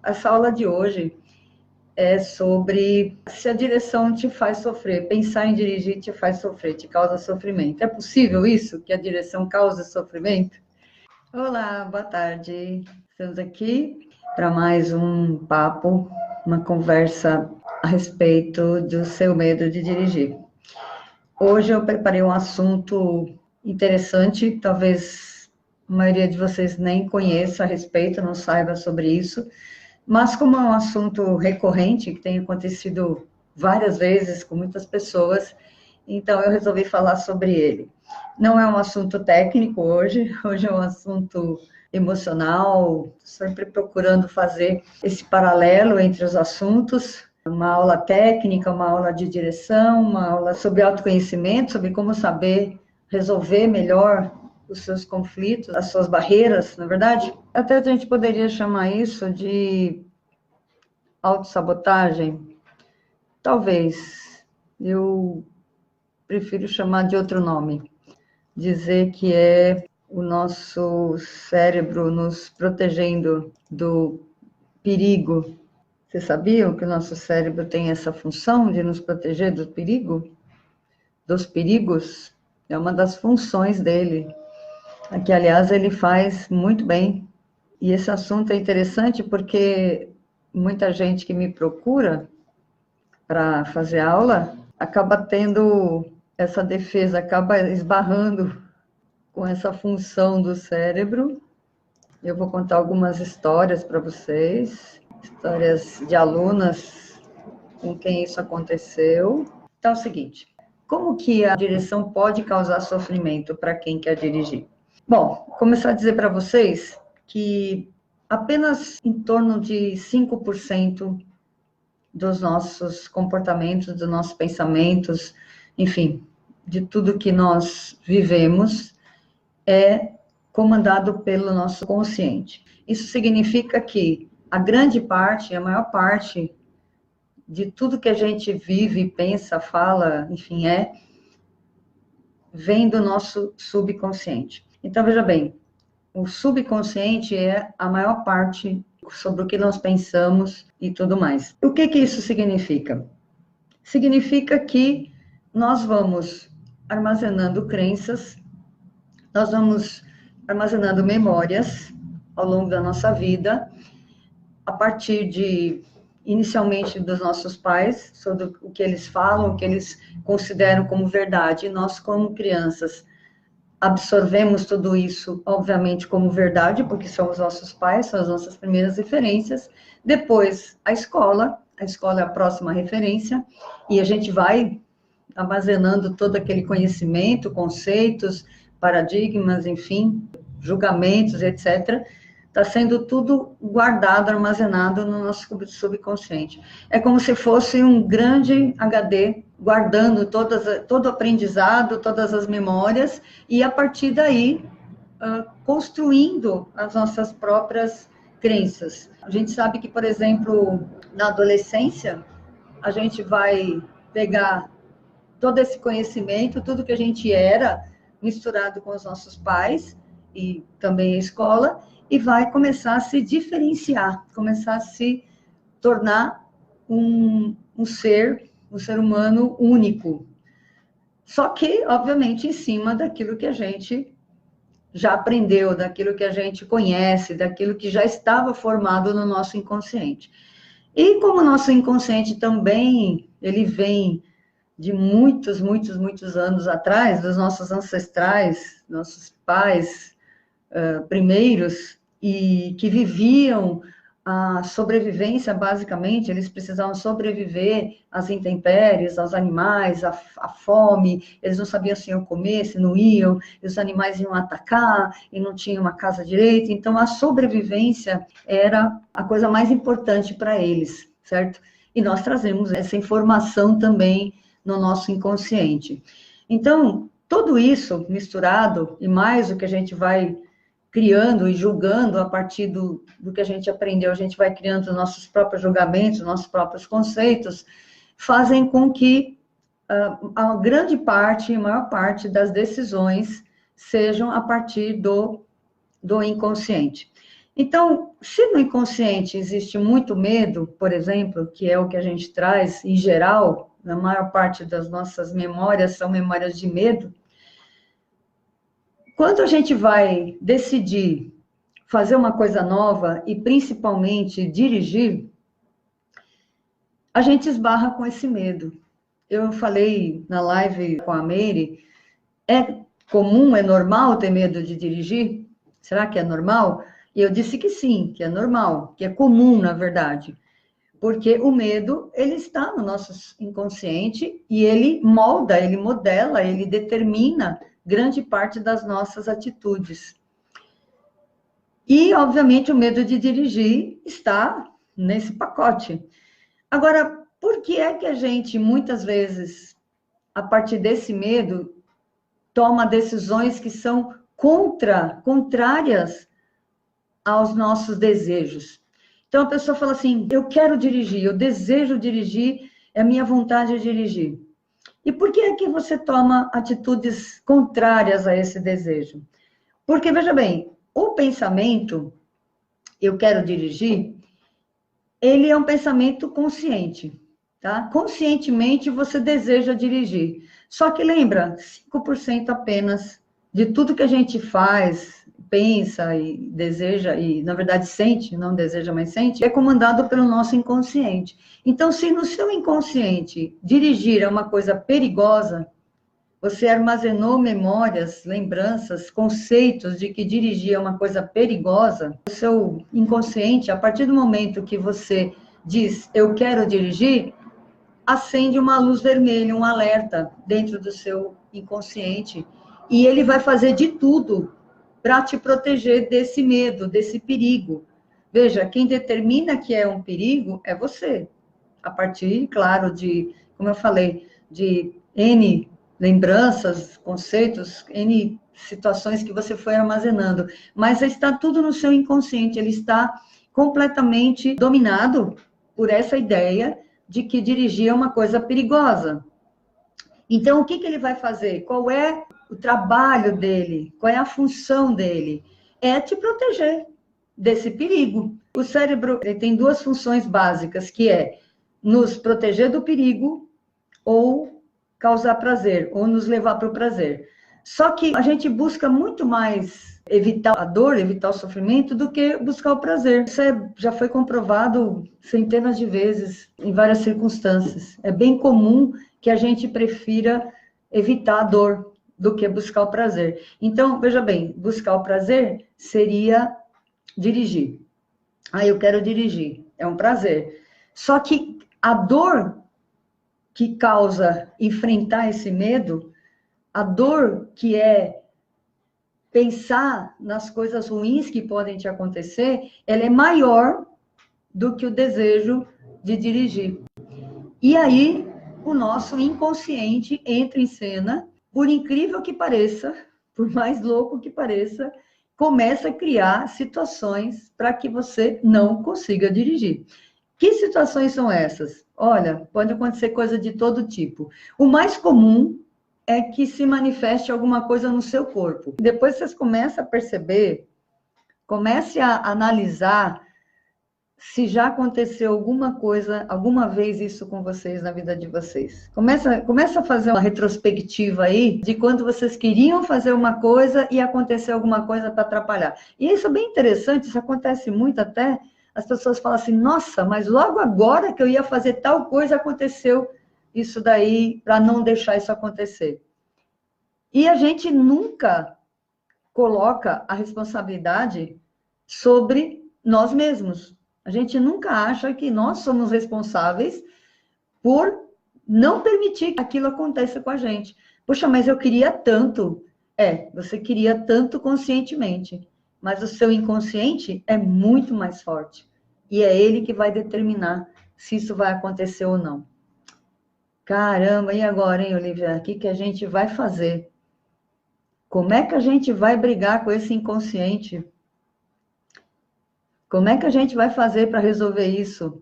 Essa aula de hoje é sobre se a direção te faz sofrer. Pensar em dirigir te faz sofrer, te causa sofrimento. É possível isso, que a direção cause sofrimento? Olá, boa tarde. Estamos aqui para mais um papo, uma conversa a respeito do seu medo de dirigir. Hoje eu preparei um assunto interessante, talvez a maioria de vocês nem conheça a respeito, não saiba sobre isso, mas como é um assunto recorrente, que tem acontecido várias vezes com muitas pessoas, então eu resolvi falar sobre ele. Não é um assunto técnico hoje é um assunto emocional, sempre procurando fazer esse paralelo entre os assuntos, uma aula técnica, uma aula de direção, uma aula sobre autoconhecimento, sobre como saber resolver melhor os seus conflitos, as suas barreiras, na verdade. Até a gente poderia chamar isso de autossabotagem. Talvez. Eu prefiro chamar de outro nome. Dizer que é o nosso cérebro nos protegendo do perigo. Vocês sabiam que o nosso cérebro tem essa função de nos proteger do perigo? Dos perigos? É uma das funções dele. Que, aliás, ele faz muito bem. E esse assunto é interessante porque muita gente que me procura para fazer aula acaba tendo essa defesa, acaba esbarrando com essa função do cérebro. Eu vou contar algumas histórias para vocês, histórias de alunas com quem isso aconteceu. Então é o seguinte, como que a direção pode causar sofrimento para quem quer dirigir? Bom, começar a dizer para vocês que apenas em torno de 5% dos nossos comportamentos, dos nossos pensamentos, enfim, de tudo que nós vivemos, é comandado pelo nosso consciente. Isso significa que a grande parte, a maior parte de tudo que a gente vive, pensa, fala, enfim, vem do nosso subconsciente. Então, veja bem, o subconsciente é a maior parte sobre o que nós pensamos e tudo mais. O que isso significa? Significa que nós vamos armazenando crenças, nós vamos armazenando memórias ao longo da nossa vida, a partir de, inicialmente, dos nossos pais, sobre o que eles falam, o que eles consideram como verdade. E nós, como crianças, absorvemos tudo isso, obviamente, como verdade, porque são os nossos pais, são as nossas primeiras referências. Depois, a escola é a próxima referência, e a gente vai armazenando todo aquele conhecimento, conceitos, paradigmas, enfim, julgamentos, etc. Está sendo tudo guardado, armazenado no nosso subconsciente. É como se fosse um grande HD guardando todo o aprendizado, todas as memórias, e a partir daí construindo as nossas próprias crenças. A gente sabe que, por exemplo, na adolescência, a gente vai pegar todo esse conhecimento, tudo que a gente era, misturado com os nossos pais e também a escola, e vai começar a se diferenciar, começar a se tornar um ser humano único. Só que, obviamente, em cima daquilo que a gente já aprendeu, daquilo que a gente conhece, daquilo que já estava formado no nosso inconsciente. E como o nosso inconsciente também, ele vem de muitos, muitos, muitos anos atrás, dos nossos ancestrais, nossos pais primeiros, e que viviam a sobrevivência, basicamente, eles precisavam sobreviver às intempéries, aos animais, à fome, eles não sabiam se iam comer, se não iam, e os animais iam atacar, e não tinha uma casa direita, então a sobrevivência era a coisa mais importante para eles, certo? E nós trazemos essa informação também no nosso inconsciente. Então, tudo isso misturado, e mais o que a gente vai criando e julgando a partir do que a gente aprendeu, a gente vai criando os nossos próprios julgamentos, nossos próprios conceitos, fazem com que a grande parte, a maior parte das decisões sejam a partir do inconsciente. Então, se no inconsciente existe muito medo, por exemplo, que é o que a gente traz em geral, na maior parte das nossas memórias são memórias de medo, quando a gente vai decidir fazer uma coisa nova e principalmente dirigir, a gente esbarra com esse medo. Eu falei na live com a Meire, é comum, é normal ter medo de dirigir? Será que é normal? E eu disse que sim, que é normal, que é comum, na verdade. Porque o medo, ele está no nosso inconsciente e ele molda, ele modela, ele determina grande parte das nossas atitudes. E, obviamente, o medo de dirigir está nesse pacote. Agora, por que é que a gente, muitas vezes, a partir desse medo, toma decisões que são contrárias aos nossos desejos? Então, a pessoa fala assim, eu quero dirigir, eu desejo dirigir, é a minha vontade de dirigir. E por que é que você toma atitudes contrárias a esse desejo? Porque, veja bem, o pensamento, eu quero dirigir, ele é um pensamento consciente, tá? Conscientemente você deseja dirigir. Só que lembra, 5% apenas de tudo que a gente faz, pensa e deseja, e na verdade sente, não deseja, mas sente, é comandado pelo nosso inconsciente. Então, se no seu inconsciente dirigir é uma coisa perigosa, você armazenou memórias, lembranças, conceitos de que dirigir é uma coisa perigosa, o seu inconsciente, a partir do momento que você diz, eu quero dirigir, acende uma luz vermelha, um alerta dentro do seu inconsciente, e ele vai fazer de tudo para te proteger desse medo, desse perigo. Veja, quem determina que é um perigo é você, a partir, claro, de, como eu falei, de N lembranças, conceitos, N situações que você foi armazenando, mas está tudo no seu inconsciente, ele está completamente dominado por essa ideia de que dirigir é uma coisa perigosa. Então, o que ele vai fazer? Qual é o trabalho dele? Qual é a função dele? É te proteger desse perigo. O cérebro ele tem duas funções básicas, que é nos proteger do perigo ou causar prazer, ou nos levar para o prazer. Só que a gente busca muito mais evitar a dor, evitar o sofrimento, do que buscar o prazer. Isso já foi comprovado centenas de vezes, em várias circunstâncias. É bem comum que a gente prefira evitar a dor do que buscar o prazer. Então, veja bem, buscar o prazer seria dirigir. Ah, eu quero dirigir, é um prazer. Só que a dor que causa enfrentar esse medo, a dor que é pensar nas coisas ruins que podem te acontecer, ela é maior do que o desejo de dirigir. E aí, o nosso inconsciente entra em cena, por incrível que pareça, por mais louco que pareça, começa a criar situações para que você não consiga dirigir. Que situações são essas? Olha, pode acontecer coisa de todo tipo. O mais comum é que se manifeste alguma coisa no seu corpo. Depois vocês começam a perceber, comece a analisar se já aconteceu alguma coisa, alguma vez isso com vocês na vida de vocês. Começa a fazer uma retrospectiva aí de quando vocês queriam fazer uma coisa e aconteceu alguma coisa para atrapalhar. E isso é bem interessante, isso acontece muito até. As pessoas falam assim, nossa, mas logo agora que eu ia fazer tal coisa, aconteceu isso daí, para não deixar isso acontecer. E a gente nunca coloca a responsabilidade sobre nós mesmos. A gente nunca acha que nós somos responsáveis por não permitir que aquilo aconteça com a gente. Poxa, mas eu queria tanto. Você queria tanto conscientemente, mas o seu inconsciente é muito mais forte. E é ele que vai determinar se isso vai acontecer ou não. Caramba, e agora, hein, Olivia? O que a gente vai fazer? Como é que a gente vai brigar com esse inconsciente? Como é que a gente vai fazer para resolver isso?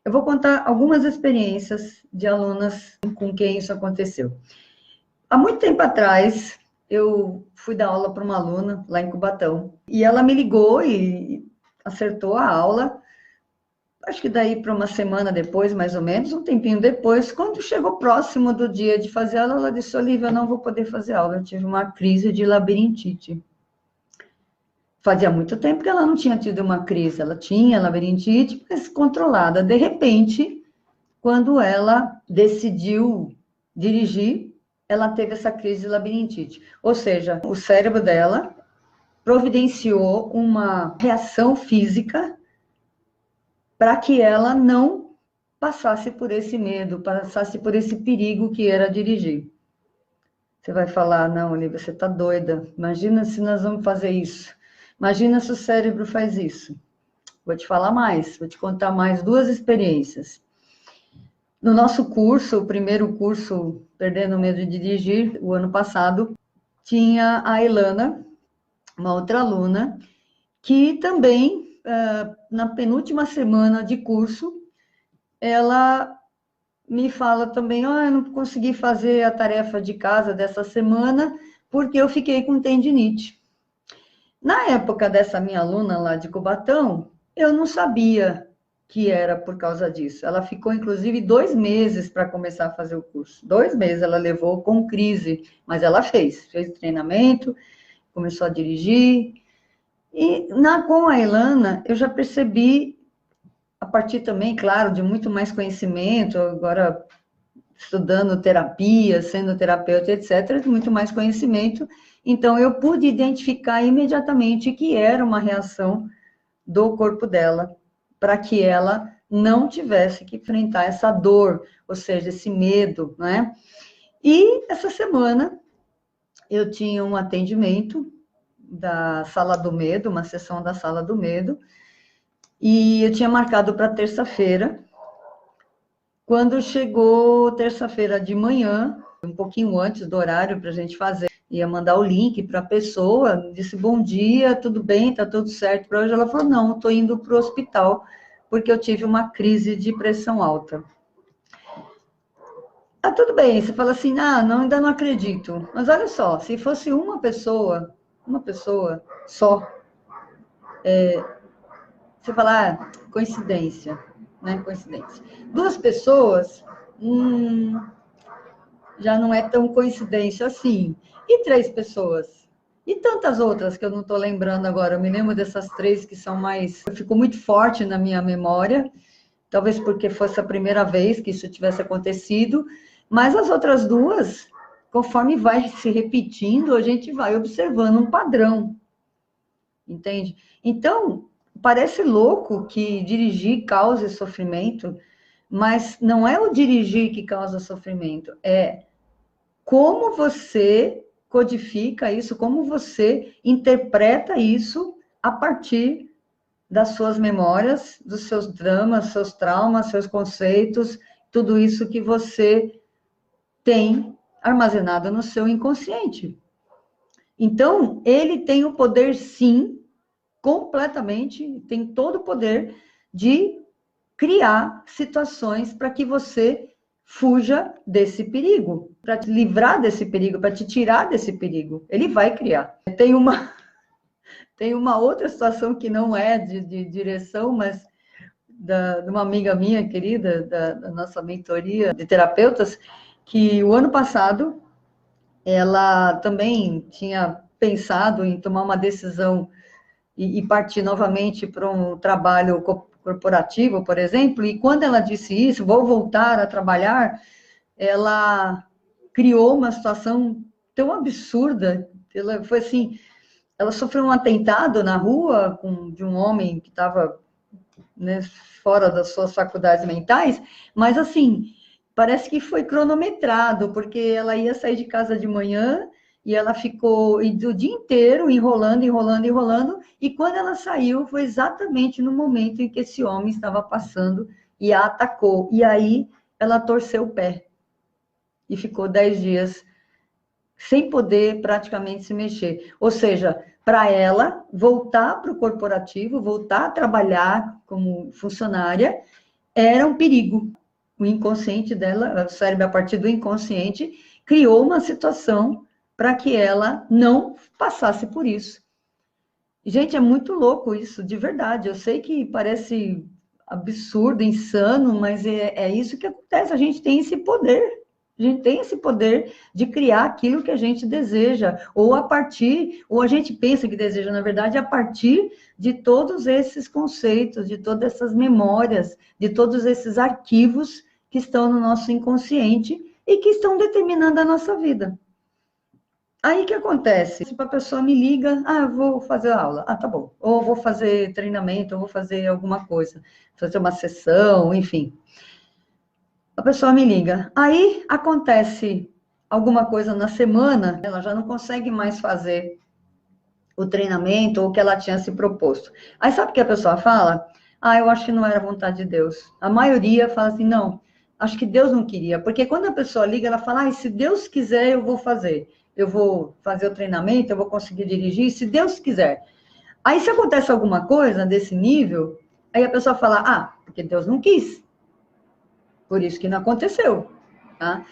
Eu vou contar algumas experiências de alunas com quem isso aconteceu. Há muito tempo atrás, eu fui dar aula para uma aluna lá em Cubatão, e ela me ligou e acertou a aula. Acho que daí para uma semana depois, mais ou menos, um tempinho depois, quando chegou próximo do dia de fazer aula, ela disse: Olivia, eu não vou poder fazer aula, eu tive uma crise de labirintite. Fazia muito tempo que ela não tinha tido uma crise, ela tinha labirintite, mas controlada. De repente, quando ela decidiu dirigir, ela teve essa crise de labirintite. Ou seja, o cérebro dela providenciou uma reação física para que ela não passasse por esse medo, passasse por esse perigo que era dirigir. Você vai falar: não, Olivia, você está doida. Imagina se nós vamos fazer isso. Imagina se o cérebro faz isso. Vou te falar mais, vou te contar mais 2 experiências. No nosso curso, o primeiro curso, Perdendo o Medo de Dirigir, o ano passado, tinha a Ilana, uma outra aluna, que também, na penúltima semana de curso, ela me fala também: eu não consegui fazer a tarefa de casa dessa semana porque eu fiquei com tendinite. Na época dessa minha aluna lá de Cubatão, eu não sabia que era por causa disso. Ela ficou, inclusive, 2 meses para começar a fazer o curso. 2 meses ela levou com crise, mas ela fez o treinamento, começou a dirigir. E com a Ilana, eu já percebi, a partir também, claro, de muito mais conhecimento, agora estudando terapia, sendo terapeuta, etc., muito mais conhecimento. Então, eu pude identificar imediatamente que era uma reação do corpo dela, para que ela não tivesse que enfrentar essa dor, ou seja, esse medo, né? E essa semana eu tinha um atendimento da Sala do Medo, uma sessão da Sala do Medo, e eu tinha marcado para terça-feira. Quando chegou terça-feira de manhã, um pouquinho antes do horário para a gente fazer, ia mandar o link para a pessoa, disse: bom dia, tudo bem, tá tudo certo para hoje? Ela falou: não, estou indo para o hospital, porque eu tive uma crise de pressão alta. Ah, tudo bem, você fala assim: ah, não, ainda não acredito. Mas olha só, se fosse uma pessoa só, você fala: ah, coincidência, né, coincidência. 2 pessoas, já não é tão coincidência assim. E 3 pessoas? E tantas outras que eu não estou lembrando agora. Eu me lembro dessas 3 que são mais... Ficou muito forte na minha memória, talvez porque fosse a primeira vez que isso tivesse acontecido, mas as outras 2, conforme vai se repetindo, a gente vai observando um padrão, entende? Então, parece louco que dirigir cause sofrimento, mas não é o dirigir que causa sofrimento, é como você codifica isso, como você interpreta isso a partir das suas memórias, dos seus dramas, seus traumas, seus conceitos, tudo isso que você tem armazenado no seu inconsciente. Então, ele tem o poder, sim, completamente, tem todo o poder de criar situações para que você fuja desse perigo, para te livrar desse perigo, para te tirar desse perigo. Ele vai criar. Tem uma outra situação que não é de direção, mas de uma amiga minha querida, da nossa mentoria de terapeutas, que o ano passado ela também tinha pensado em tomar uma decisão e partir novamente para um trabalho corporativo, por exemplo, e quando ela disse isso, vou voltar a trabalhar, ela criou uma situação tão absurda, ela foi assim, ela sofreu um atentado na rua de um homem que estava, né, fora das suas faculdades mentais, mas assim, parece que foi cronometrado, porque ela ia sair de casa de manhã e ela ficou o dia inteiro enrolando, e quando ela saiu, foi exatamente no momento em que esse homem estava passando e a atacou. E aí ela torceu o pé e ficou 10 dias sem poder praticamente se mexer. Ou seja, para ela voltar para o corporativo, voltar a trabalhar como funcionária, era um perigo. O inconsciente dela, o cérebro, a partir do inconsciente, criou uma situação para que ela não passasse por isso. Gente, é muito louco isso, de verdade. Eu sei que parece absurdo, insano, mas é isso que acontece. A gente tem esse poder. A gente tem esse poder de criar aquilo que a gente deseja, ou a gente pensa que deseja, na verdade, a partir de todos esses conceitos, de todas essas memórias, de todos esses arquivos que estão no nosso inconsciente e que estão determinando a nossa vida. Aí o que acontece? Se a pessoa me liga, eu vou fazer aula, tá bom. Ou vou fazer treinamento, ou vou fazer alguma coisa, fazer uma sessão, enfim. A pessoa me liga. Aí acontece alguma coisa na semana, ela já não consegue mais fazer o treinamento ou o que ela tinha se proposto. Aí sabe o que a pessoa fala? Eu acho que não era vontade de Deus. A maioria fala assim, não, acho que Deus não queria. Porque quando a pessoa liga, ela fala, se Deus quiser, eu vou fazer. Eu vou fazer o treinamento, eu vou conseguir dirigir, se Deus quiser. Aí se acontece alguma coisa desse nível, aí a pessoa fala, porque Deus não quis. Por isso que não aconteceu. Tá?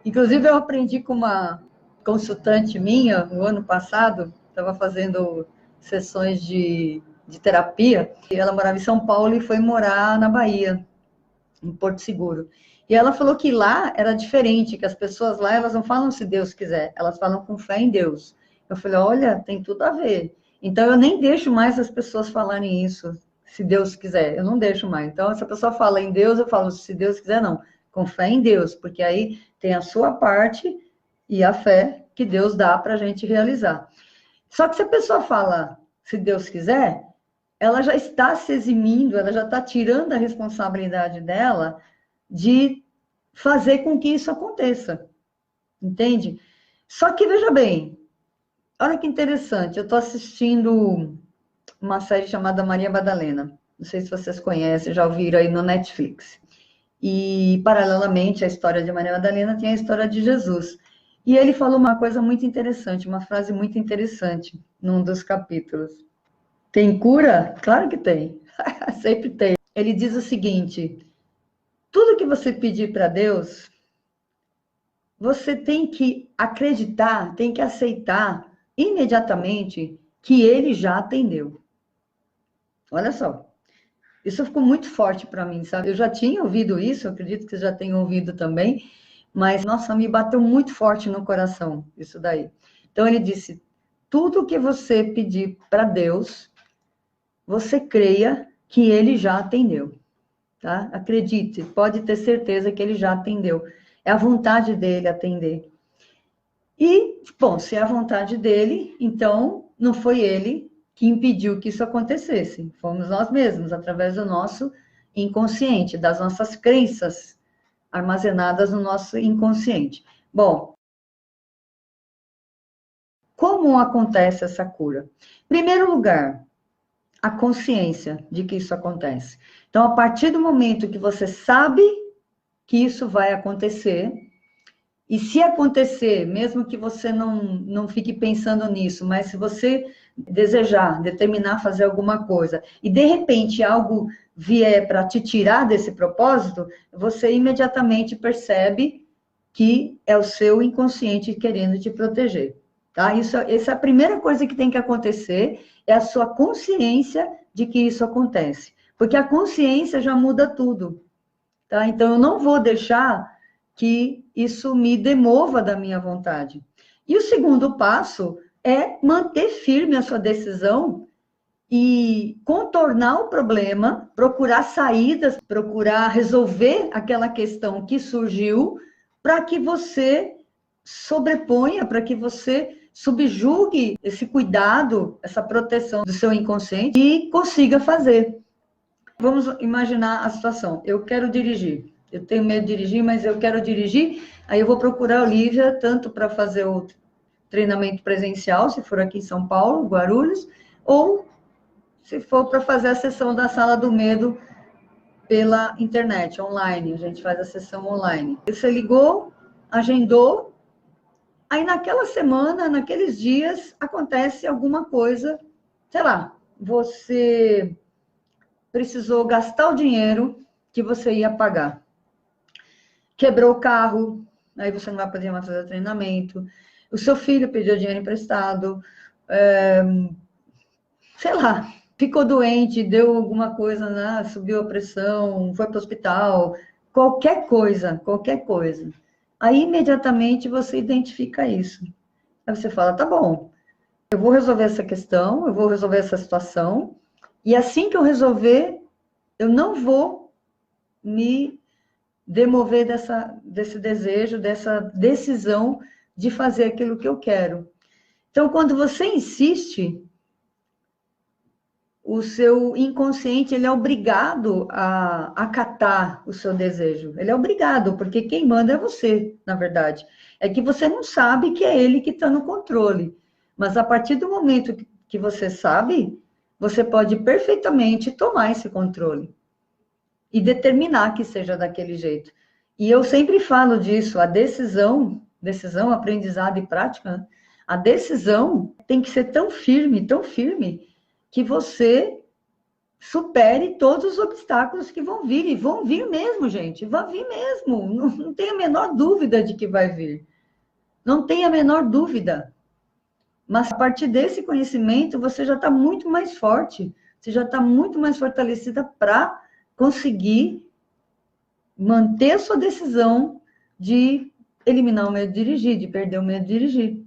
Inclusive, eu aprendi com uma consultante minha, no ano passado, estava fazendo sessões de terapia, e ela morava em São Paulo e foi morar na Bahia, em Porto Seguro. E ela falou que lá era diferente, que as pessoas lá, elas não falam se Deus quiser, elas falam com fé em Deus. Eu falei, olha, tem tudo a ver. Então, eu nem deixo mais as pessoas falarem isso, se Deus quiser, eu não deixo mais. Então, se a pessoa fala em Deus, eu falo, se Deus quiser, não. Com fé em Deus, porque aí tem a sua parte e a fé que Deus dá para a gente realizar. Só que se a pessoa fala, se Deus quiser, ela já está se eximindo, ela já está tirando a responsabilidade dela de fazer com que isso aconteça, entende? Só que, veja bem, olha que interessante, eu estou assistindo uma série chamada Maria Madalena, não sei se vocês conhecem, já ouviram aí no Netflix. E, paralelamente, à história de Maria Madalena tem a história de Jesus. E ele falou uma coisa muito interessante, uma frase muito interessante, num dos capítulos. Tem cura? Claro que tem, sempre tem. Ele diz o seguinte, tudo que você pedir para Deus, você tem que acreditar, tem que aceitar imediatamente que ele já atendeu. Olha só, isso ficou muito forte para mim, sabe? Eu já tinha ouvido isso, acredito que vocês já tenham ouvido também, mas, nossa, me bateu muito forte no coração isso daí. Então, ele disse, tudo que você pedir para Deus, você creia que ele já atendeu. Tá? Acredite, pode ter certeza que ele já atendeu. É a vontade dele atender. E, bom, se é a vontade dele, então não foi ele que impediu que isso acontecesse. Fomos nós mesmos, através do nosso inconsciente, das nossas crenças armazenadas no nosso inconsciente. Bom, como acontece essa cura? Em primeiro lugar, a consciência de que isso acontece. Então, a partir do momento que você sabe que isso vai acontecer, e se acontecer, mesmo que você não fique pensando nisso, mas se você desejar, determinar fazer alguma coisa, e de repente algo vier para te tirar desse propósito, você imediatamente percebe que é o seu inconsciente querendo te proteger. Tá? Essa é a primeira coisa que tem que acontecer, é a sua consciência de que isso acontece. Porque a consciência já muda tudo. Tá? Então, eu não vou deixar que isso me demova da minha vontade. E o segundo passo é manter firme a sua decisão e contornar o problema, procurar saídas, procurar resolver aquela questão que surgiu, para que você sobreponha, para que você subjugue esse cuidado, essa proteção do seu inconsciente e consiga fazer. Vamos imaginar a situação. Eu quero dirigir. Eu tenho medo de dirigir, mas eu quero dirigir. Aí eu vou procurar a Olivia, tanto para fazer o treinamento presencial, se for aqui em São Paulo, Guarulhos, ou se for para fazer a sessão da Sala do Medo pela internet, online. A gente faz a sessão online. Você ligou, agendou, aí naquela semana, naqueles dias, acontece alguma coisa, sei lá, você precisou gastar o dinheiro que você ia pagar. Quebrou o carro, aí você não vai poder mais fazer treinamento. O seu filho pediu dinheiro emprestado. sei lá, ficou doente, deu alguma coisa, né? Subiu a pressão, foi para o hospital, qualquer coisa, qualquer coisa. Aí, imediatamente, você identifica isso. Aí você fala, tá bom, eu vou resolver essa questão, eu vou resolver essa situação, e assim que eu resolver, eu não vou me demover desse desejo, dessa decisão de fazer aquilo que eu quero. Então, quando você insiste, o seu inconsciente ele é obrigado a acatar o seu desejo. Ele é obrigado, porque quem manda é você, na verdade. É que você não sabe que é ele que está no controle. Mas a partir do momento que você sabe, você pode perfeitamente tomar esse controle e determinar que seja daquele jeito. E eu sempre falo disso, a decisão, aprendizado e prática, né? A decisão tem que ser tão firme, que você supere todos os obstáculos que vão vir, e vão vir mesmo, gente, vão vir mesmo, não tem a menor dúvida de que vai vir, não tem a menor dúvida, mas a partir desse conhecimento, você já está muito mais forte, você já está muito mais fortalecida para conseguir manter a sua decisão de eliminar o medo de dirigir, de perder o medo de dirigir,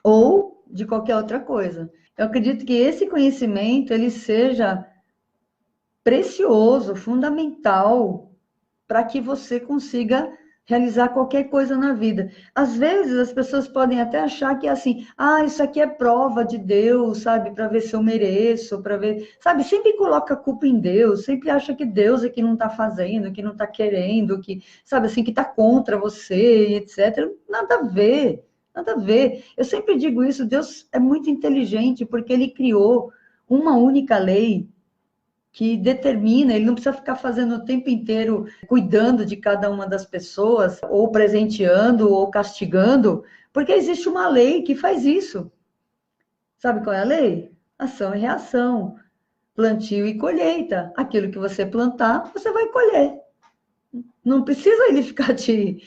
ou de qualquer outra coisa. Eu acredito que esse conhecimento, ele seja precioso, fundamental, para que você consiga realizar qualquer coisa na vida. Às vezes, as pessoas podem até achar que é assim, isso aqui é prova de Deus, sabe, para ver se eu mereço, para ver, sabe, sempre coloca a culpa em Deus, sempre acha que Deus é que não está fazendo, que não está querendo, que, sabe, assim, que está contra você, etc. Nada a ver, nada a ver. Eu sempre digo isso, Deus é muito inteligente, porque Ele criou uma única lei, que determina, ele não precisa ficar fazendo o tempo inteiro cuidando de cada uma das pessoas, ou presenteando, ou castigando, porque existe uma lei que faz isso. Sabe qual é a lei? Ação e reação, plantio e colheita. Aquilo que você plantar, você vai colher. Não precisa ele ficar te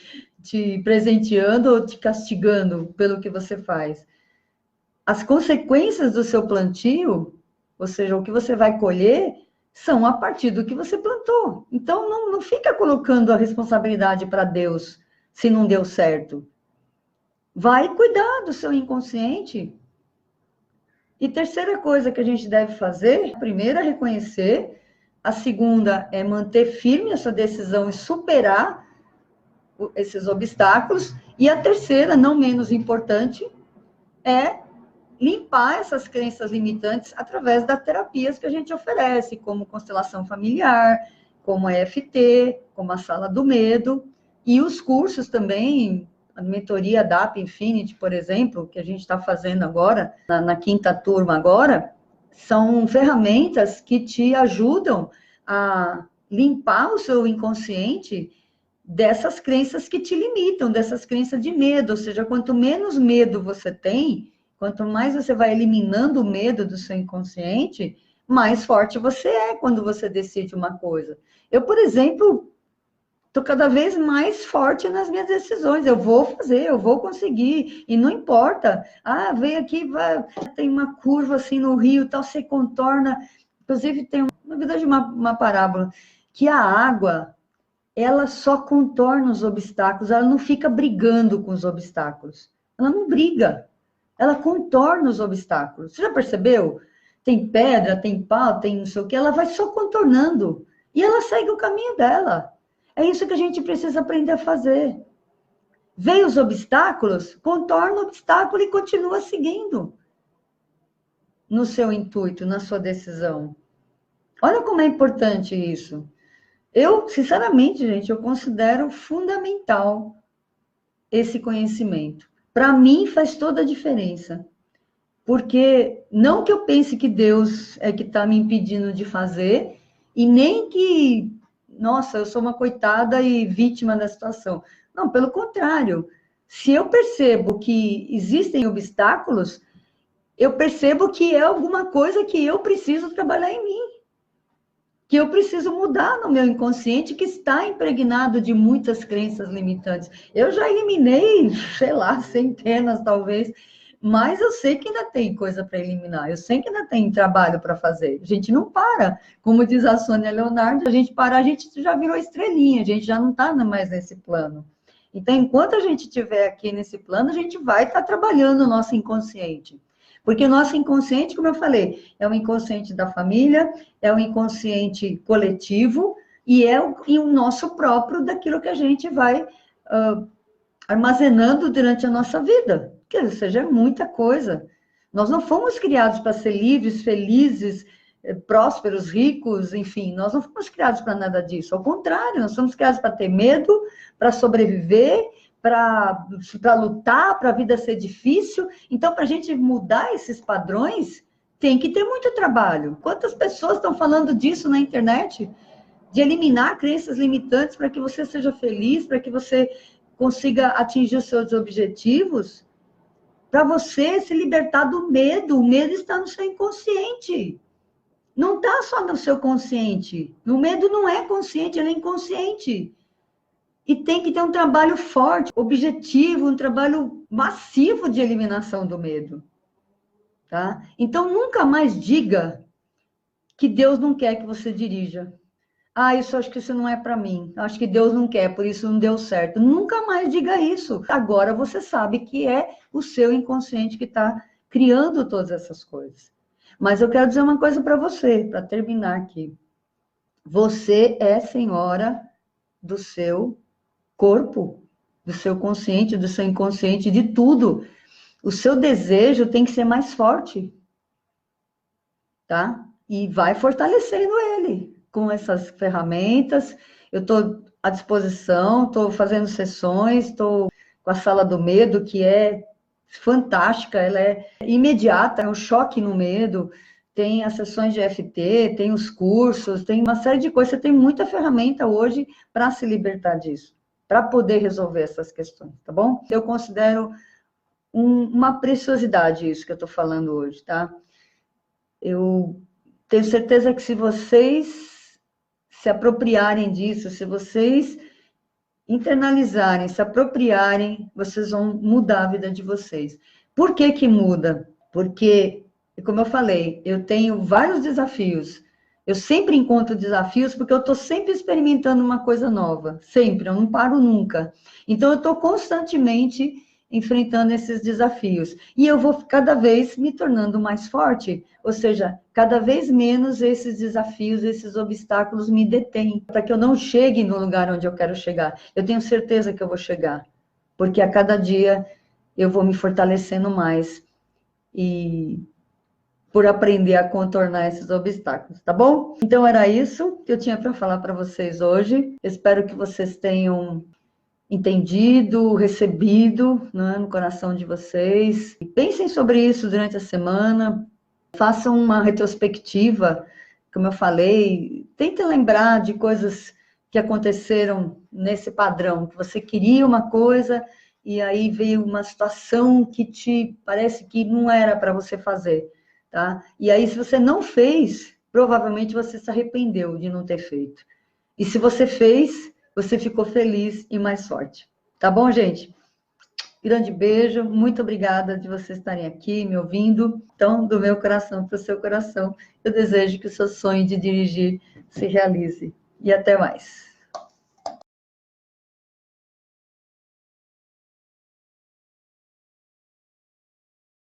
presenteando ou te castigando pelo que você faz. As consequências do seu plantio, ou seja, o que você vai colher, são a partir do que você plantou. Então, não fica colocando a responsabilidade para Deus se não deu certo. Vai cuidar do seu inconsciente. E terceira coisa que a gente deve fazer, a primeira é reconhecer, a segunda é manter firme essa decisão e superar esses obstáculos, e a terceira, não menos importante, é limpar essas crenças limitantes através das terapias que a gente oferece, como constelação familiar, como a EFT, como a sala do medo, e os cursos também, a mentoria DAP Infinity, por exemplo, que a gente está fazendo agora, na quinta turma agora, são ferramentas que te ajudam a limpar o seu inconsciente dessas crenças que te limitam, dessas crenças de medo, ou seja, quanto menos medo você tem, quanto mais você vai eliminando o medo do seu inconsciente, mais forte você é quando você decide uma coisa. Eu, por exemplo, estou cada vez mais forte nas minhas decisões. Eu vou fazer, eu vou conseguir, e não importa. Vem aqui, tem uma curva assim no rio, tal, você contorna. Inclusive, tem, na verdade, uma parábola, que a água, ela só contorna os obstáculos, ela não fica brigando com os obstáculos. Ela não briga. Ela contorna os obstáculos. Você já percebeu? Tem pedra, tem pau, tem não sei o que, ela vai só contornando. E ela segue o caminho dela. É isso que a gente precisa aprender a fazer. Vê os obstáculos, contorna o obstáculo e continua seguindo no seu intuito, na sua decisão. Olha como é importante isso. Eu, sinceramente, gente, eu considero fundamental esse conhecimento. Para mim, faz toda a diferença. Porque não que eu pense que Deus é que está me impedindo de fazer, e nem que, nossa, eu sou uma coitada e vítima da situação. Não, pelo contrário. Se eu percebo que existem obstáculos, eu percebo que é alguma coisa que eu preciso trabalhar em mim. Que eu preciso mudar no meu inconsciente, que está impregnado de muitas crenças limitantes. Eu já eliminei, sei lá, centenas talvez, Mas eu sei que ainda tem coisa para eliminar, eu sei que ainda tem trabalho para fazer. A gente não para. Como diz a Sônia Leonardo, a gente para, a gente já virou estrelinha, a gente já não está mais nesse plano. Então, enquanto a gente estiver aqui nesse plano, a gente vai estar trabalhando o nosso inconsciente. Porque o nosso inconsciente, como eu falei, é o inconsciente da família, é o inconsciente coletivo e é o nosso próprio daquilo que a gente vai armazenando durante a nossa vida. Ou seja, é muita coisa. Nós não fomos criados para ser livres, felizes, prósperos, ricos, enfim, nós não fomos criados para nada disso. Ao contrário, nós somos criados para ter medo, para sobreviver, para lutar, para a vida ser difícil. Então, para a gente mudar esses padrões, tem que ter muito trabalho. Quantas pessoas estão falando disso na internet? De eliminar crenças limitantes para que você seja feliz, para que você consiga atingir os seus objetivos, para você se libertar do medo. O medo está no seu inconsciente. Não está só no seu consciente. O medo não é consciente, ele é inconsciente. E tem que ter um trabalho forte, objetivo, um trabalho massivo de eliminação do medo. Tá? Então, nunca mais diga que Deus não quer que você dirija. Isso acho que isso não é para mim. Acho que Deus não quer, por isso não deu certo. Nunca mais diga isso. Agora você sabe que é o seu inconsciente que está criando todas essas coisas. Mas eu quero dizer uma coisa para você, para terminar aqui. Você é senhora do seu corpo, do seu consciente, do seu inconsciente, de tudo. O seu desejo tem que ser mais forte, tá? E vai fortalecendo ele com essas ferramentas. Eu estou à disposição, estou fazendo sessões, estou com a Sala do Medo, que é fantástica, ela é imediata, é um choque no medo. Tem as sessões de EFT, tem os cursos, tem uma série de coisas. Você tem muita ferramenta hoje para se libertar disso, para poder resolver essas questões, tá bom? Eu considero uma preciosidade isso que eu estou falando hoje, tá? Eu tenho certeza que se vocês se apropriarem disso, se vocês internalizarem, se apropriarem, vocês vão mudar a vida de vocês. Por que que muda? Porque, como eu falei, eu tenho vários desafios. Eu sempre encontro desafios porque eu estou sempre experimentando uma coisa nova. Sempre, eu não paro nunca. Então, eu estou constantemente enfrentando esses desafios. E eu vou cada vez me tornando mais forte, ou seja, cada vez menos esses desafios, esses obstáculos me detêm, para que eu não chegue no lugar onde eu quero chegar. Eu tenho certeza que eu vou chegar, porque a cada dia eu vou me fortalecendo mais e por aprender a contornar esses obstáculos, tá bom? Então era isso que eu tinha para falar para vocês hoje. Espero que vocês tenham entendido, recebido, né, no coração de vocês. Pensem sobre isso durante a semana, façam uma retrospectiva, como eu falei, tentem lembrar de coisas que aconteceram nesse padrão, que você queria uma coisa e aí veio uma situação que te parece que não era para você fazer, tá? E aí, se você não fez, provavelmente você se arrependeu de não ter feito. E se você fez, você ficou feliz e mais forte. Tá bom, gente? Grande beijo, muito obrigada de vocês estarem aqui me ouvindo. Então, do meu coração para o seu coração, eu desejo que o seu sonho de dirigir se realize. E até mais.